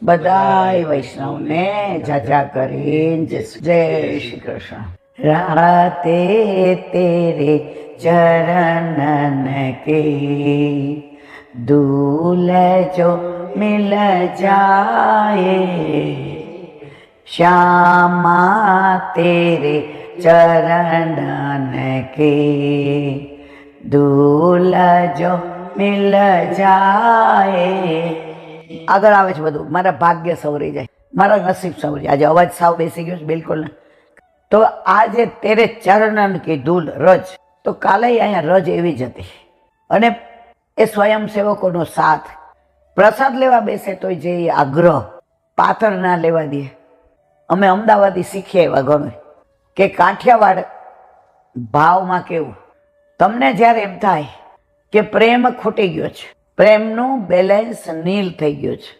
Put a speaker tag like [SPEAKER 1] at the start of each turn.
[SPEAKER 1] બધાય વૈષ્ણવને જાજા કરીને જય શ્રી કૃષ્ણ। રાતે તેરે ચरणन के दूल जो मिल जाए, श्यामा तेरे चरणन के दूल जो मिल जाए। આગળ આવે છે બધું, મારા ભાગ્ય સવરી જાય, મારા નસીબ સવરી। આજે અવાજ સાવ બેસી ગયો છે, બિલકુલ ને। તો આજે તેરે ચરણન કી ધૂલ રજ, તો કાલે અહીંયા રજ એવી જ હતી। અને એ સ્વયંસેવકોનો સાથ, પ્રસાદ લેવા બેસે તો જે આગ્રહ, પાથર ના લેવા દે। અમે અમદાવાદી શીખીએ એવા ઘણું કે કાઠિયાવાડ ભાવમાં કેવું, તમને જ્યારે એમ થાય કે પ્રેમ ખૂટી ગયો છે, પ્રેમનું બેલેન્સ નીલ થઈ ગયું છે,